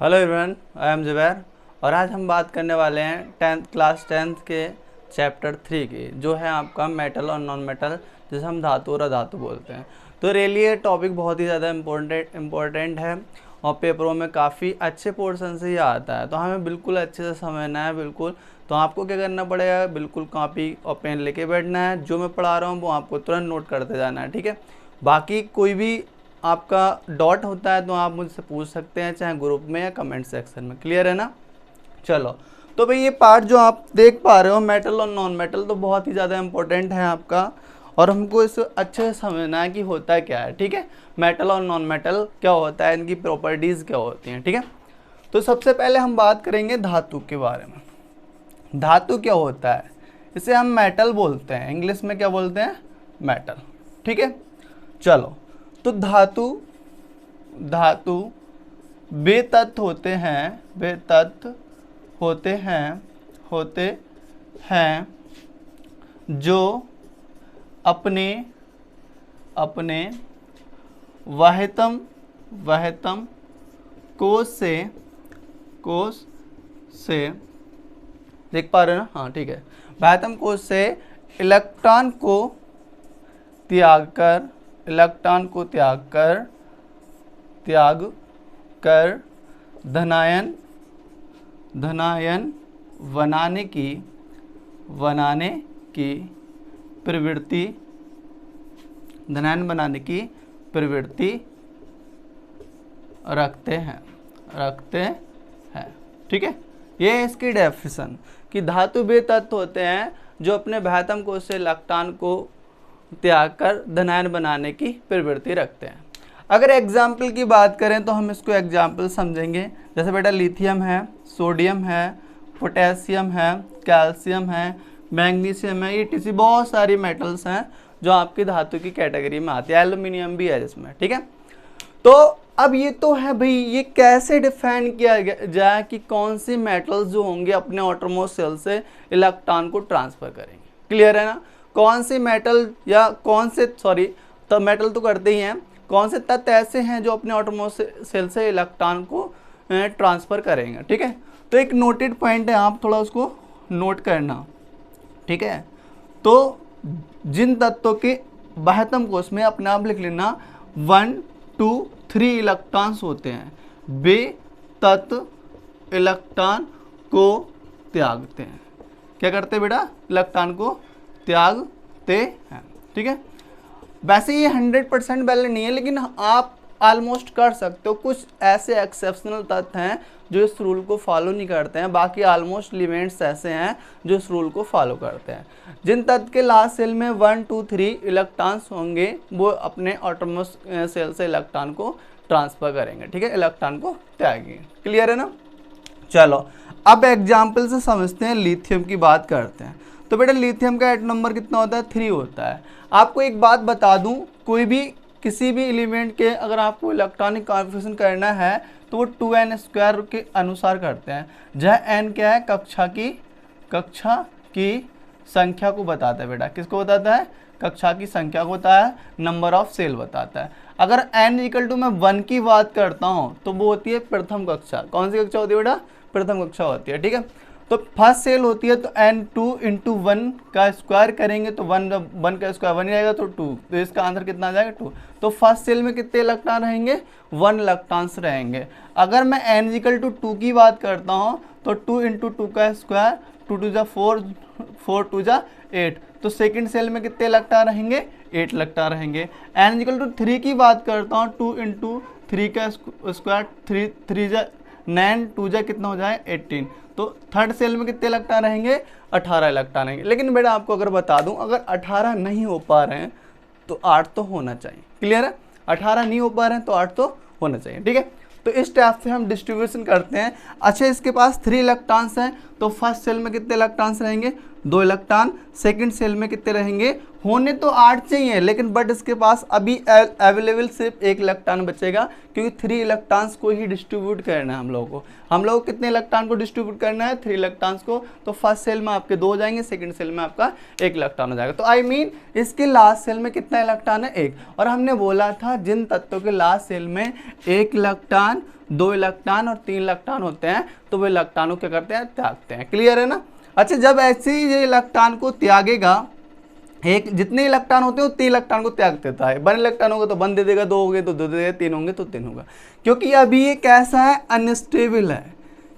Hello everyone, I am Zubair और आज हम बात करने वाले हैं क्लास 10th के चैप्टर 3 की, जो है आपका मेटल और नॉन मेटल, जिसे हम धातु और अधातु बोलते हैं। तो रियली ये टॉपिक बहुत ही ज़्यादा इम्पोर्टेंट है और पेपरों में काफ़ी अच्छे पोर्शन से ही आता है, तो हमें बिल्कुल अच्छे से समझना है। बिल्कुल, तो आपको क्या करना पड़ेगा, बिल्कुल कॉपी और पेन लेके बैठना है। जो मैं पढ़ा रहा हूँ वो आपको तुरंत नोट करते जाना है, ठीक है। बाकी कोई भी आपका डॉट होता है तो आप मुझसे पूछ सकते हैं, चाहे ग्रुप में या कमेंट सेक्शन में। क्लियर है ना? चलो, तो भाई ये पार्ट जो आप देख पा रहे हो मेटल और नॉन मेटल, तो बहुत ही ज़्यादा इंपॉर्टेंट है आपका, और हमको इसे अच्छे से समझना है कि होता क्या है, ठीक है। मेटल और नॉन मेटल क्या होता है, इनकी प्रॉपर्टीज़ क्या होती हैं, ठीक है। तो सबसे पहले हम बात करेंगे धातु के बारे में। धातु क्या होता है? इसे हम मेटल बोलते हैं, इंग्लिश में क्या बोलते हैं? मेटल, ठीक है। चलो, तो धातु वे तत्व होते हैं जो अपने वहतम कोश से देख पा रहे हो ना? हाँ, ठीक है। वहतम कोश से इलेक्ट्रॉन को त्याग कर धनायन बनाने की प्रवृत्ति रखते हैं, ठीक है। ये है इसकी डेफिनेशन कि धातु वे तत्व होते हैं जो अपने वहतम कोश से इलेक्ट्रॉन को त्याग कर धनायन बनाने की प्रवृत्ति रखते हैं। अगर एग्जाम्पल की बात करें तो हम इसको एग्जाम्पल समझेंगे। जैसे बेटा लिथियम है, सोडियम है, पोटेशियम है, कैल्शियम है, मैग्नीशियम है, ETC बहुत सारी मेटल्स हैं जो आपकी धातु की कैटेगरी में आती है। एल्यूमिनियम भी है जिसमें, ठीक है। तो अब ये तो है भाई, ये कैसे डिफाइन किया जाए कि कौन सी मेटल्स जो होंगे अपने आउटरमोस्ट शेल से इलेक्ट्रॉन को ट्रांसफर करेंगे। क्लियर है ना? कौन सी मेटल या तो मेटल तो करते ही हैं, कौन से तत्व ऐसे हैं जो अपने आउटरमोस्ट शेल से इलेक्ट्रॉन को ट्रांसफर करेंगे, ठीक है। तो एक नोटेड पॉइंट है, आप थोड़ा उसको नोट करना, ठीक है। तो जिन तत्वों के वहतम कोश में अपने आप लिख लेना 1, 2, 3 इलेक्ट्रॉन्स होते हैं, वे तत्व इलेक्ट्रॉन को त्यागते हैं। क्या करते हैं बेटा? इलेक्ट्रॉन को त्यागते हैं, ठीक है। वैसे ये 100% वैलिड नहीं है, लेकिन आप ऑलमोस्ट कर सकते हो। कुछ ऐसे एक्सेप्शनल तत्व हैं जो इस रूल को फॉलो नहीं करते हैं, बाकी ऑलमोस्ट एलिमेंट्स ऐसे हैं जो इस रूल को फॉलो करते हैं। जिन तत्व के लास्ट सेल में 1, 2, 3 इलेक्ट्रॉन्स होंगे वो अपने आउटरमोस्ट सेल से इलेक्ट्रॉन को ट्रांसफर करेंगे, ठीक है, इलेक्ट्रॉन को त्यागेंगे। क्लियर है ना? चलो, अब एग्जाम्पल से समझते हैं, लिथियम की बात करते हैं। तो बेटा लिथियम का एटम नंबर कितना होता है? 3 होता है। आपको एक बात बता दूं, किसी भी एलिमेंट के अगर आपको इलेक्ट्रॉनिक कॉन्फ़िगरेशन करना है तो वो 2n² के अनुसार करते हैं, जहाँ n क्या है? कक्षा की संख्या को बताता है बेटा। किसको बताता है? कक्षा की संख्या को बताता है, नंबर ऑफ सेल बताता है। अगर n = मैं 1 की बात करता हूँ तो वो होती है प्रथम कक्षा। कौन सी कक्षा होती है बेटा? प्रथम कक्षा होती है, ठीक है। तो फर्स्ट सेल होती है तो n2 × 1 का स्क्वायर करेंगे तो 1 का स्क्वायर 1 ही आएगा, तो 2, तो इसका आंसर कितना आ जाएगा? 2। तो फर्स्ट सेल में कितने इलेक्ट्रॉन रहेंगे? 1 इलेक्ट्रॉन्स रहेंगे। अगर मैं n = 2 की बात करता हूँ तो 2 × 2 का स्क्वायर, 2 × 2 = 4, 4 × 2 = 8। तो सेकंड सेल में कितने इलेक्ट्रॉन रहेंगे? 8 इलेक्ट्रॉन रहेंगे। n = 3 की बात करता हूँ, 2 × 3 का स्क्वायर, 3 9, 2 कितना हो जाए? 18। तो थर्ड सेल में कितने इलेक्ट्रॉन रहेंगे? 18 इलेक्ट्रॉन रहेंगे। लेकिन बेटा आपको अगर बता दूं, अगर 18 नहीं हो पा रहे हैं तो 8 तो होना चाहिए। क्लियर है? 18 नहीं हो पा रहे हैं तो 8 तो होना चाहिए, ठीक है। तो इस टाइप से हम डिस्ट्रीब्यूशन करते हैं। अच्छा, इसके पास 3 इलेक्ट्रॉन्स हैं तो फर्स्ट सेल में कितने इलेक्ट्रॉन्स रहेंगे? 2 इलेक्ट्रॉन। सेकंड सेल में कितने रहेंगे, होने तो 8 चाहिए लेकिन बट इसके पास अभी अवेलेबल सिर्फ 1 इलेक्ट्रॉन बचेगा, क्योंकि 3 इलेक्ट्रॉन्स को ही डिस्ट्रीब्यूट करना है हम लोगों को। हम लोग कितने इलेक्ट्रॉन को डिस्ट्रीब्यूट करना है, 3 इलेक्ट्रॉन्स को। तो फर्स्ट सेल में आपके 2 हो जाएंगे, सेकंड सेल में आपका 1 इलेक्ट्रॉन हो जाएगा। तो आई मीन इसके लास्ट सेल में कितना इलेक्ट्रॉन है, 1। और हमने बोला था जिन तत्वों के लास्ट सेल में 1 इलेक्ट्रॉन, 2 इलेक्ट्रॉन और 3 इलेक्ट्रॉन होते हैं तो वो इलेक्ट्रॉन को क्या करते हैं, त्यागते हैं। क्लियर है ना। अच्छा, जब ऐसे ही ये इलेक्ट्रॉन को त्यागेगा, एक जितने इलेक्ट्रॉन होते हैं उतने इलेक्ट्रॉन को त्याग देता है। 1 इलेक्ट्रॉन होगा तो 1 दे देगा, 2 हो गए तो 2 दे देगा, 3 होंगे तो 3 होगा, क्योंकि अभी ये कैसा है, अनस्टेबल है।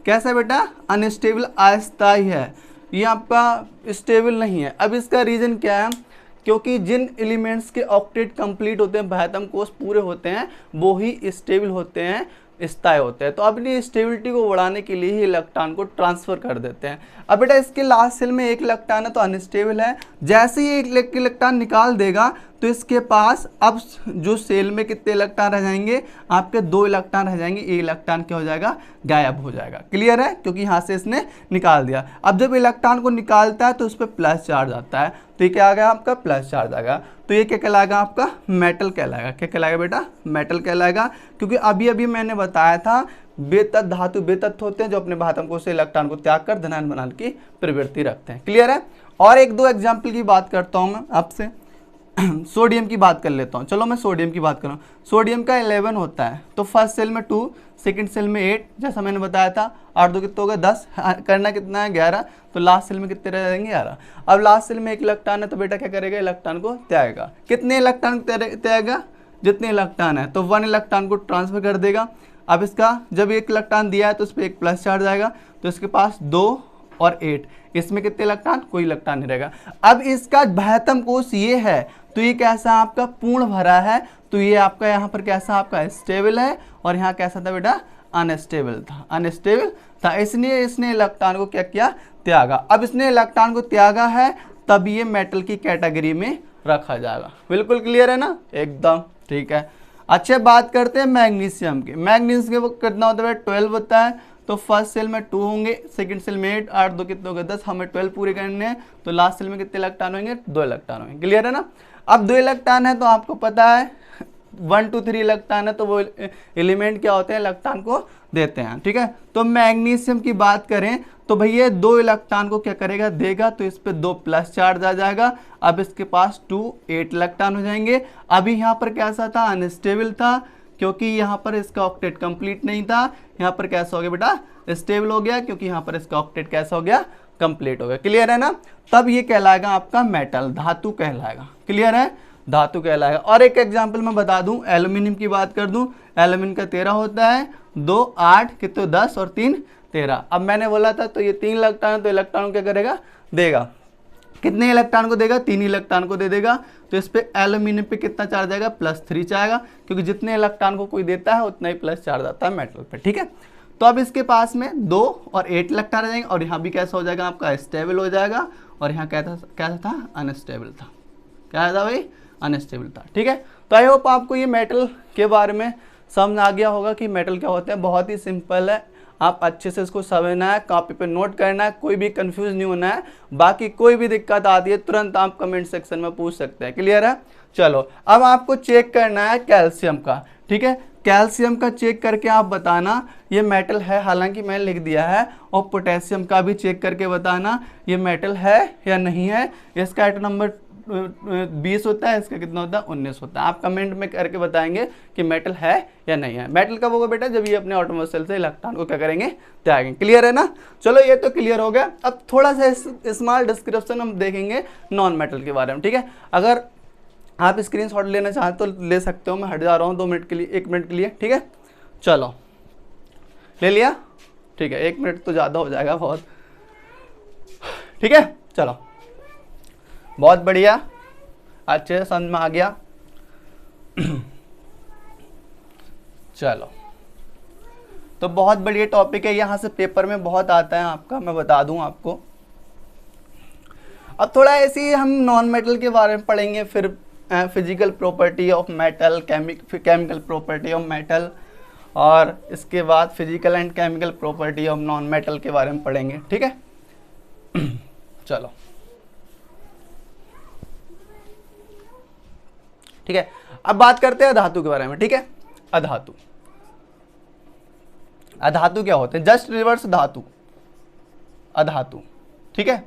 कैसा है बेटा, अनस्टेबल, अस्थायी है, ये आपका स्टेबल नहीं है। अब इसका रीज़न क्या है, क्योंकि जिन एलिमेंट्स के ऑक्टेट कंप्लीट होते हैं, बाह्यतम कोष पूरे होते हैं, वो ही स्टेबल होते हैं, स्थायी होते हैं। तो अपनी स्टेबिलिटी को बढ़ाने के लिए ही इलेक्ट्रॉन को ट्रांसफर कर देते हैं। अब बेटा इसके लास्ट सेल में 1 इलेक्ट्रॉन है तो अनस्टेबल है, जैसे ही 1 इलेक्ट्रॉन निकाल देगा तो इसके पास अब जो सेल में कितने इलेक्ट्रॉन रह जाएंगे, आपके 2 इलेक्ट्रॉन रह जाएंगे, ये इलेक्ट्रॉन क्या हो जाएगा, गायब हो जाएगा। क्लियर है, क्योंकि यहाँ से इसने निकाल दिया। अब जब इलेक्ट्रॉन को निकालता है तो उस पर प्लस चार्ज आता है, तो ये क्या आ गया आपका, प्लस चार्ज आ गया। तो ये क्या कहलाएगा आपका, मेटल कहलाएगा। क्या कहलाएगा बेटा, मेटल कहलाएगा, क्योंकि अभी अभी मैंने बताया था बेतत्व धातु बेतत्व होते हैं जो अपने बाह्यतम कोष से इलेक्ट्रॉन को त्याग कर धनायन बनाने की प्रवृत्ति रखते हैं। क्लियर है। और 1-2 एग्जाम्पल की बात करता हूँ मैं आपसे। सोडियम की बात कर लेता हूँ। चलो मैं सोडियम की बात करूँ। सोडियम का 11 होता है, तो फर्स्ट सेल में 2, सेकंड सेल में 8, जैसा मैंने बताया था। 8 2 कितना होगा, 10, करना कितना है, 11। तो लास्ट सेल में कितने रह जाएंगे, 11। अब लास्ट सेल में 1 इलेक्ट्रॉन है तो बेटा क्या करेगा, इलेक्ट्रॉन को त्यागेगा। कितने इलेक्ट्रॉन त्यागेगा, जितने इलेक्ट्रॉन है, तो 1 इलेक्ट्रॉन को ट्रांसफर कर देगा। अब इसका जब 1 इलेक्ट्रॉन दिया है तो उस पर 1 प्लस चार्ज आएगा, तो इसके पास 2 और 8, इसमें कितने इलेक्ट्रॉन, कोई इलेक्ट्रॉन नहीं रहेगा। अब इसका बाह्यतम कोष ये है, तो ये कैसा आपका पूर्ण भरा है, तो ये आपका यहाँ पर कैसा आपका स्टेबल है, और यहाँ कैसा था बेटा, अनस्टेबल था, अनस्टेबल था। इसलिए इसने इलेक्ट्रॉन को क्या किया, त्यागा। अब इसने इलेक्ट्रॉन को त्यागा है, तब ये मेटल की कैटेगरी में रखा जाएगा। बिल्कुल क्लियर है ना, एकदम ठीक है। अच्छा, बात करते हैं मैग्नीशियम की। मैग्नीशियम कितना होता है, 12 होता है। तो फर्स्ट सेल में 2 होंगे, सेकंड सेल में 8, 8 2 कितने हो गए, 10। हमें 12 पूरे करने हैं, तो लास्ट सेल में कितने इलेक्ट्रॉन होंगे, 2 इलेक्ट्रॉन होंगे। क्लियर है ना। अब 2 इलेक्ट्रॉन है तो आपको पता है 1 2 3 इलेक्ट्रॉन है, तो वो एलिमेंट क्या होते हैं, इलेक्ट्रॉन को देते हैं। ठीक है। तो मैग्नीशियम की बात करें तो भैया 2 इलेक्ट्रॉन को क्या करेगा, देगा, तो इस पे 2 प्लस चार्ज आ जाएगा। अब इसके पास 2 8 इलेक्ट्रॉन हो जाएंगे। अभी यहाँ पर कैसा था, अनस्टेबल था, क्योंकि यहाँ पर इसका ऑक्टेट कंप्लीट नहीं था। यहाँ पर कैसा हो गया बेटा, स्टेबल हो गया, क्योंकि यहाँ पर इसका ऑक्टेट कैसा हो गया, कंप्लीट हो गया। क्लियर है ना। तब ये कहलाएगा आपका मेटल, धातु कहलाएगा। क्लियर है, धातु कहलाएगा। और एक एग्जांपल मैं बता दूं, एल्यूमिनियम की बात कर दूं। एल्यूमिनियम का 13 होता है, 2 8 कितने, 10 और 3 13। अब मैंने बोला था तो ये 3 इलेक्ट्रॉन, तो इलेक्ट्रॉन क्या करेगा, देगा। कितने इलेक्ट्रॉन को देगा, 3 इलेक्ट्रॉन को दे देगा। तो इस पे एल्यूमिनियम पे कितना चार्ज आएगा, +3 आएगा, क्योंकि जितने इलेक्ट्रॉन को कोई देता है उतना ही प्लस चार्ज आता है मेटल पे। ठीक है। तो अब इसके पास में 2 और 8 इलेक्ट्रॉन आ जाएंगे, और यहाँ भी कैसा हो जाएगा आपका, स्टेबल हो जाएगा। और यहाँ कैसा था, अनस्टेबल था। क्या था भाई, अनस्टेबल था। ठीक है। तो आई होप आपको ये मेटल के बारे में समझ आ गया होगा कि मेटल क्या होते हैं। बहुत ही सिंपल है, आप अच्छे से इसको समझना है, कॉपी पे नोट करना है, कोई भी कंफ्यूज नहीं होना है। बाकी कोई भी दिक्कत आती है तुरंत आप कमेंट सेक्शन में पूछ सकते हैं। क्लियर है। चलो, अब आपको चेक करना है कैल्शियम का। ठीक है। कैल्शियम का चेक करके आप बताना ये मेटल है, हालांकि मैंने लिख दिया है। और पोटेशियम का भी चेक करके बताना ये मेटल है या नहीं है। इसका आइटम नंबर 20 होता है, इसका कितना होता है, 19 होता है। आप कमेंट में करके बताएंगे कि मेटल है या नहीं है। मेटल कब होगा बेटा, जब ये अपने ऑटोमोटिव सेल से इलेक्ट्रॉन को क्या करेंगे, त्यागेंगे। क्लियर है ना। चलो, ये तो क्लियर हो गया। अब थोड़ा सा स्मॉल डिस्क्रिप्शन हम देखेंगे नॉन मेटल के बारे में। ठीक है। अगर आप स्क्रीनशॉट लेना चाहते तो ले सकते हो, मैं हट जा रहा हूँ 2 मिनट के लिए, 1 मिनट के लिए। ठीक है। चलो, ले लिया। ठीक है, 1 मिनट तो ज़्यादा हो जाएगा बहुत। ठीक है। चलो, बहुत बढ़िया, अच्छे से समझ में आ गया। चलो, तो बहुत बढ़िया टॉपिक है, यहाँ से पेपर में बहुत आता है आपका, मैं बता दूं आपको। अब थोड़ा ऐसे ही हम नॉन मेटल के बारे में पढ़ेंगे, फिर physical property of metal, chemical property of metal, और इसके बाद physical and chemical property of non metal के बारे में पढ़ेंगे। ठीक है। चलो। ठीक है। अब बात करते हैं अधातु के बारे में, ठीक है। अधातु, अधातु क्या होते हैं? जस्ट रिवर्स धातु, अधातु, ठीक है।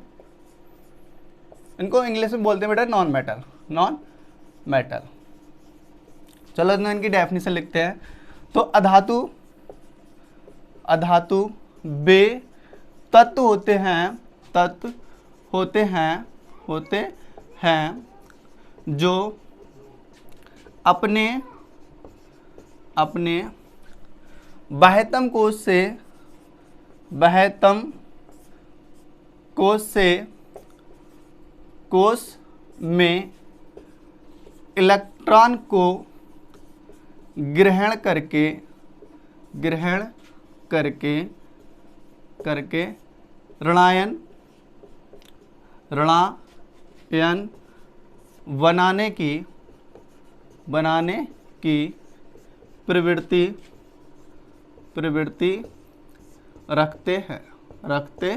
इनको इंग्लिश में बोलते हैं बेटा नॉन मेटल, नॉन मेटल। चलो इनकी डेफिनेशन लिखते हैं। तो अधातु, अधातु वे तत्व होते हैं, तत्व होते हैं, होते हैं जो अपने अपने बाह्यतम कोश से, बाह्यतम कोश से कोश में इलेक्ट्रॉन को ग्रहण करके, ग्रहण करके करके ऋणायन, ऋणायन बनाने की, बनाने की प्रवृत्ति, प्रवृत्ति रखते हैं, रखते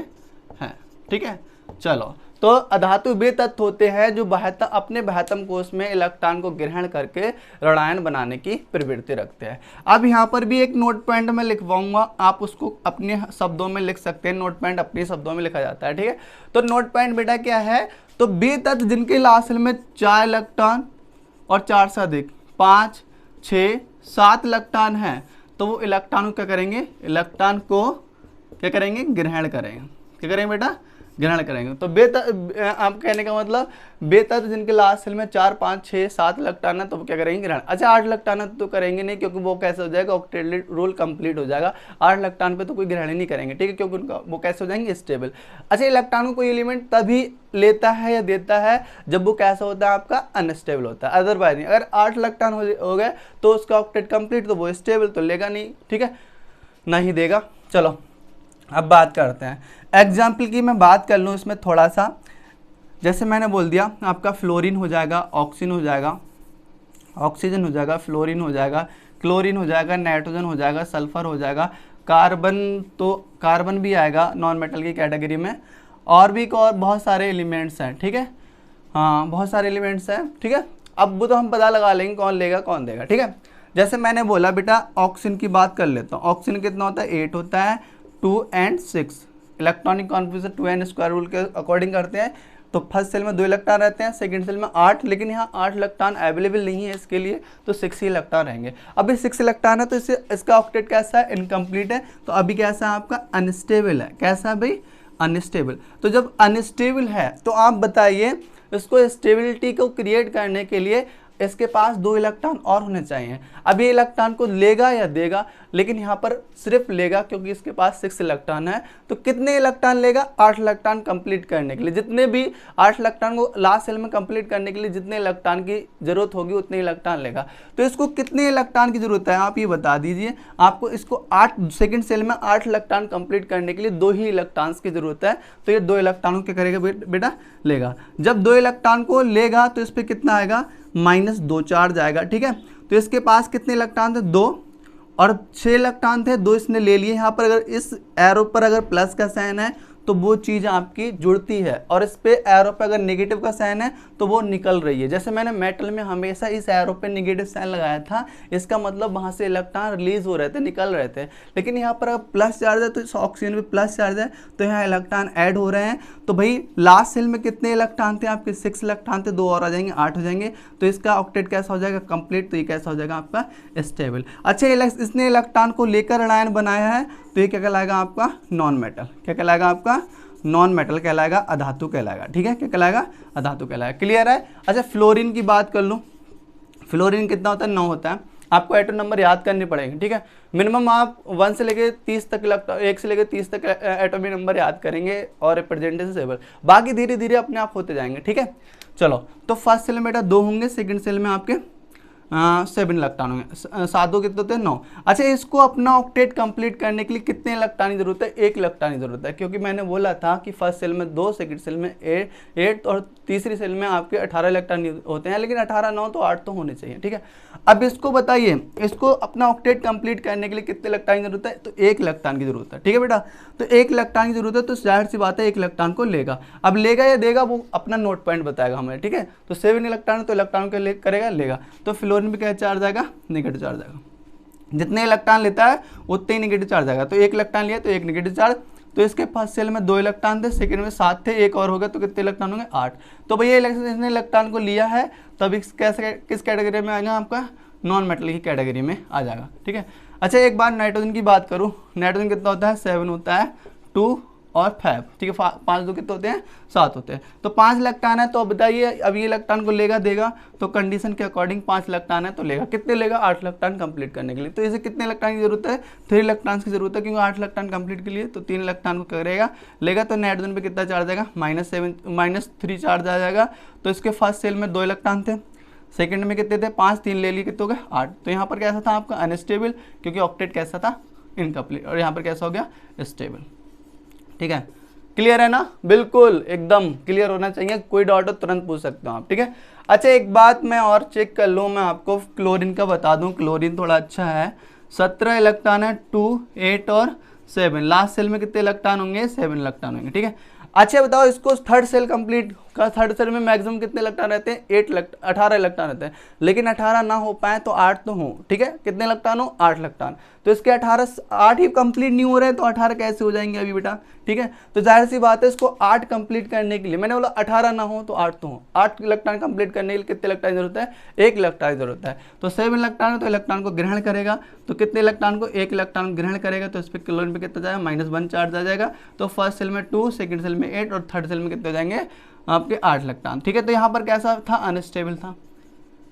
हैं, ठीक है। चलो, तो अधातु वे तत्व होते हैं जो अपने बाह्यतम कोश में इलेक्ट्रॉन को ग्रहण करके ऋणायन बनाने की प्रवृत्ति रखते हैं। अब यहाँ पर भी एक नोट पॉइंट मैं लिखवाऊंगा, आप उसको अपने शब्दों में लिख सकते हैं। नोट पॉइंट अपने शब्दों में लिखा जाता है, ठीक है। तो नोट पॉइंट बेटा क्या है? तो वे तत्व जिनके लास्ट में 4 इलेक्ट्रॉन और 4 से अधिक, 5, 6, 7 इलेक्ट्रॉन हैं, तो वो इलेक्ट्रॉन को क्या करेंगे? इलेक्ट्रॉन को क्या करेंगे? ग्रहण करेंगे। क्या करेंगे बेटा? ग्रहण करेंगे। तो आप कहने का मतलब बे तत्व जिनके लास्ट सेल में 4, 5, 6, 7 इलेक्ट्रॉन है तो वो क्या करेंगे? ग्रहण। अच्छा 8 इलेक्ट्रॉन तो करेंगे नहीं, क्योंकि वो कैसे हो जाएगा? ऑक्टेट रूल कंप्लीट हो जाएगा। 8 इलेक्ट्रॉन पे तो कोई ग्रहण ही नहीं करेंगे, ठीक है, क्योंकि उनका वो कैसे हो जाएंगे? स्टेबल। अच्छा इलेक्ट्रॉन को कोई एलिमेंट तभी लेता है या देता है जब वो कैसा होता है? आपका अनस्टेबल होता है। अदरवाइज नहीं। अगर 8 इलेक्ट्रॉन हो गए तो उसका ऑक्टेट कंप्लीट, तो वो स्टेबल तो लेगा नहीं, ठीक है, नहीं देगा। चलो अब बात करते हैं एग्जाम्पल की। मैं बात कर लूँ इसमें थोड़ा सा, जैसे मैंने बोल दिया आपका फ्लोरीन हो जाएगा, ऑक्सीजन हो जाएगा, ऑक्सीजन हो जाएगा, फ्लोरीन हो जाएगा, क्लोरीन हो जाएगा, नाइट्रोजन हो जाएगा, सल्फर हो जाएगा, कार्बन, तो कार्बन भी आएगा नॉन मेटल की कैटेगरी में, और भी और बहुत सारे एलिमेंट्स हैं, ठीक है। हाँ बहुत सारे एलिमेंट्स हैं, ठीक है। अब वो तो हम पता लगा लेंगे कौन लेगा कौन देगा, ठीक है। जैसे मैंने बोला बेटा ऑक्सीजन की बात कर लेता हूँ। ऑक्सीजन कितना होता है? 8 होता है, 2 and 6 electronic configuration 2n square rule के अकॉर्डिंग करते हैं। तो फर्स्ट सेल में 2 इलेक्ट्रॉन रहते हैं, सेकंड सेल में 8, लेकिन यहाँ 8 इलेक्ट्रॉन अवेलेबल नहीं है इसके लिए, तो 6 ही इलेक्ट्रॉन रहेंगे। अभी 6 इलेक्ट्रॉन है तो इसका ऑक्टेट कैसा है? इनकम्प्लीट है। तो अभी कैसा है आपका? अनस्टेबल है। कैसा है भाई? अनस्टेबल। तो जब अनस्टेबल है तो आप बताइए इसको स्टेबिलिटी को क्रिएट करने के लिए इसके पास 2 इलेक्ट्रॉन और होने चाहिए। अब ये इलेक्ट्रॉन को लेगा या देगा? लेकिन यहाँ पर सिर्फ लेगा, क्योंकि इसके पास 6 इलेक्ट्रॉन है। तो कितने इलेक्ट्रॉन लेगा? 8 इलेक्ट्रॉन कंप्लीट करने के लिए। जितने भी 8 इलेक्ट्रॉन को लास्ट सेल में कंप्लीट करने के लिए जितने इलेक्ट्रॉन की जरूरत होगी उतने इलेक्ट्रॉन लेगा। तो इसको कितने इलेक्ट्रॉन की जरूरत है आप ये बता दीजिए। आपको इसको 8 सेकेंड सेल में 8 इलेक्ट्रॉन कंप्लीट करने के लिए 2 ही इलेक्ट्रॉन्स की जरूरत है। तो ये 2 इलेक्ट्रॉनों क्या करेगा बेटा? लेगा। जब 2 इलेक्ट्रॉन को लेगा तो इस पर कितना आएगा? -2 चार्ज आएगा, ठीक है। तो इसके पास कितने इलेक्ट्रॉन थे? 2, और 6 इलेक्ट्रॉन थे, 2 इसने ले लिए। यहाँ पर अगर इस एरो पर अगर प्लस का साइन है तो वो चीज़ आपकी जुड़ती है, और इस पे एरो पे अगर नेगेटिव का साइन है तो वो निकल रही है। जैसे मैंने मेटल में हमेशा इस एरो पे नेगेटिव साइन लगाया था, इसका मतलब वहाँ से इलेक्ट्रॉन रिलीज हो रहे थे, निकल रहे थे। लेकिन यहाँ पर अगर प्लस चार्ज है तो इस ऑक्सीजन पे प्लस चार्ज है तो यहाँ इलेक्ट्रॉन ऐड हो रहे हैं। तो भाई लास्ट सेल में कितने इलेक्ट्रॉन थे आपके? 6 इलेक्ट्रॉन थे, 2 और आ जाएंगे, 8 हो जाएंगे। तो इसका ऑक्टेट कैसा हो जाएगा? कंप्लीट। तो ये कैसा हो जाएगा आपका? स्टेबल। अच्छा इसने इलेक्ट्रॉन को लेकर ऋणायन बनाया है तो ये क्या कहलाएगा आपका? Non metal. क्या कहलाएगा आपका? नॉन मेटल कहलाएगा, अधातु कहलाएगा, ठीक है। क्या कहलाएगा? अधातु कहलाएगा। क्लियर है? अच्छा फ्लोरीन की बात कर लूँ। फ्लोरीन कितना होता है? 9 होता है। आपको एटम नंबर याद करने पड़ेंगे, ठीक है। मिनिमम आप 1 से लेके 30 तक 1 से लेके 30 तक एटॉमिक नंबर याद करेंगे और रिप्रेजेंटेशन टेबल, बाकी धीरे धीरे अपने आप होते जाएंगे, ठीक है। चलो तो फर्स्ट सेल में बेटा 2 होंगे, सेकंड सेल में आपके 7 इलेक्ट्रॉन होंगे, 7 दो कितने होते हैं 9। अच्छा, इसको अपना ऑक्टेट कंप्लीट करने के लिए कितने इलेक्ट्रॉन की जरूरत है? 1 इलेक्ट्रॉन की जरूरत है, क्योंकि मैंने बोला था कि फर्स्ट सेल में 2, सेकंड सेल में 8 और तीसरी सेल में आपके 18 इलेक्ट्रॉन होते हैं, लेकिन 18 9 तो 8 तो होने चाहिए, ठीक है। अब इसको बताइए, इसको अपना ऑक्टेट कंप्लीट करने के लिए कितने इलेक्ट्रॉन की जरूरत है? तो 1 इलेक्ट्रॉन की जरूरत है, ठीक है बेटा। तो 1 इलेक्ट्रॉन की जरूरत है, तो जाहिर सी बात है 1 इलेक्ट्रॉन को लेगा। अब लेगा या देगा वो अपना नोट पॉइंट बताएगा हमें, ठीक है। तो 7 इलेक्ट्रॉन, तो इलेक्ट्रॉन को करेगा, लेगा। तो फ्लोरीन पे क्या चार्ज आएगा? नेगेटिव चार्ज आएगा। जितने इलेक्ट्रॉन लेता है उतने ही नेगेटिव चार्ज आएगा। तो 1 इलेक्ट्रॉन लिया तो 1 नेगेटिव चार्ज। तो इसके फर्स्ट सेल में 2 इलेक्ट्रॉन थे, सेकंड में 7 थे, एक और होगा तो कितने इलेक्ट्रॉन होंगे? 8। तो भैया इसने इलेक्ट्रॉन को लिया है, तब कैसे किस कैटेगरी में आएगा? आपका नॉन मेटल की कैटेगरी में आ जाएगा, ठीक है। अच्छा, एक बार नाइट्रोजन की बात करूँ, नाइट्रोजन कितना होता है? 7 होता है, 2 और 5, ठीक है। 5 दो कितने होते हैं? 7 होते हैं। तो 5 इलेक्ट्रॉन है, तो बताइए अब ये इलेक्ट्रॉन को लेगा, देगा। तो कंडीशन के अकॉर्डिंग 5 इलेक्ट्रॉन है तो लेगा। कितने लेगा? 8 इलेक्ट्रॉन कंप्लीट करने के लिए। तो इसे कितने इलेक्ट्रॉन की जरूरत है? 3 इलेक्ट्रॉन की जरूरत है, क्योंकि 8 इलेक्ट्रॉन कंप्लीट के लिए तो 3 इलेक्ट्रॉन को करेगा, लेगा। तो नाइट्रोजन पे कितना चार्ज आएगा? -3 चार्ज आ जाएगा। तो इसके फर्स्ट सेल में 2 इलेक्ट्रॉन थे, सेकंड में कितने थे? 5, 3 ले लिए, कितने हो गए? 8। तो यहाँ पर कैसा था आपका? अनस्टेबल, क्योंकि ऑक्टेट कैसा था? इनकम्प्लीट। और यहाँ पर कैसा हो गया? स्टेबल, ठीक है। क्लियर है ना? बिल्कुल एकदम क्लियर होना चाहिए, कोई डाउट हो तुरंत पूछ सकते हो आप, ठीक है। अच्छा, एक बात मैं और चेक कर लूँ, मैं आपको क्लोरीन का बता दूँ। क्लोरीन थोड़ा अच्छा है, 17 इलेक्ट्रॉन है, 2, 8 और 7। लास्ट सेल में कितने इलेक्ट्रॉन होंगे? 7 इलेक्ट्रॉन होंगे, ठीक है। अच्छा बताओ, इसको थर्ड सेल कंप्लीट का, थर्ड सेल में मैक्सिमम कितने इलेक्ट्रॉन रहते हैं? 18 इलेक्ट्रॉन रहते हैं, लेकिन 18 ना हो पाए तो 8 तो हो, ठीक है। कितने इलेक्ट्रॉन हो? 8 इलेक्ट्रॉन। तो इसके 8 ही कंप्लीट नहीं हो रहे हैं, तो 18 कैसे हो जाएंगे अभी बेटा, ठीक है। तो जाहिर सी बात है, इसको 8 कंप्लीट करने के लिए, मैंने बोला 18 ना हो तो 8 तो हो, 8 इलेक्ट्रॉन कंप्लीट करने के लिए कितने इलेक्ट्रॉन की जरूरत है? 1 इलेक्ट्रॉन की जरूरत है। तो 7 इलेक्ट्रॉन है, तो इलेक्ट्रॉन को ग्रहण करेगा। तो कितने इलेक्ट्रॉन को? 1 इलेक्ट्रॉन ग्रहण करेगा। तो इस पर क्लोरीन पे कितना जाएगा? -1 चार्ज आ जाएगा। तो फर्स्ट सेल में 2, सेकंड सेल में 8 और थर्ड सेल में कितने हो जाएंगे? आपके 8 इलेक्ट्रॉन, ठीक है। तो यहाँ पर कैसा था? अनस्टेबल था।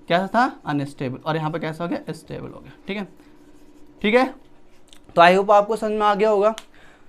कैसा था? अनस्टेबल। और यहाँ पर कैसा हो गया? स्टेबल हो गया, ठीक है, ठीक है। तो आई होप आपको समझ में आ गया होगा,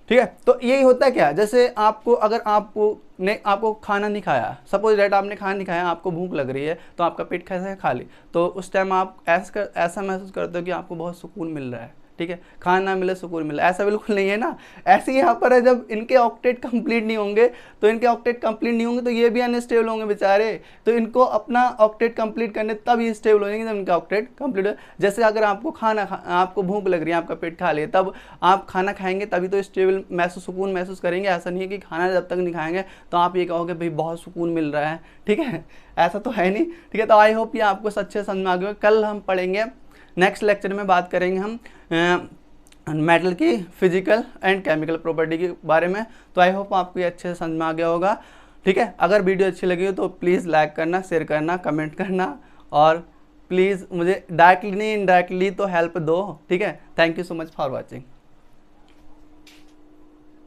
ठीक है। तो यही होता है क्या, जैसे आपको, अगर आपको खाना नहीं खाया, सपोज दैट आपने खाना नहीं खाया, आपको भूख लग रही है, तो आपका पेट कैसा है? खाली। तो उस टाइम आप ऐसा महसूस करते हो कि आपको बहुत सुकून मिल रहा है, ठीक है। खाना ना मिले सुकून मिले, ऐसा बिल्कुल नहीं है ना। ऐसे ही यहाँ पर है, जब इनके ऑक्टेट कंप्लीट नहीं होंगे, तो इनके ऑक्टेट कंप्लीट नहीं होंगे तो ये भी अनस्टेबल होंगे बेचारे। तो इनको अपना ऑक्टेट कंप्लीट करने तब ये स्टेबल हो जाएंगे जब इनका ऑक्टेट कंप्लीट हो। जैसे अगर आपको भूख लग रही है, आपका पेट खा लिया, तब आप खाना खाएंगे तभी तो स्टेबल सुकून महसूस करेंगे। ऐसा नहीं है कि खाना जब तक नहीं खाएंगे तो आप ये कहोगे भाई बहुत सुकून मिल रहा है, ठीक है। ऐसा तो है नहीं, ठीक है। तो आई होप ये आपको अच्छे समझ में आ गया। कल हम पढ़ेंगे, नेक्स्ट लेक्चर में बात करेंगे हम मेटल की फिजिकल एंड केमिकल प्रॉपर्टी के बारे में। तो आई होप आपको ये अच्छे से समझ में आ गया होगा, ठीक है। अगर वीडियो अच्छी लगी हो तो प्लीज़ लाइक करना, शेयर करना, कमेंट करना, और प्लीज़ मुझे डायरेक्टली नहीं इनडायरेक्टली तो हेल्प दो, ठीक है। Thank you so much for watching.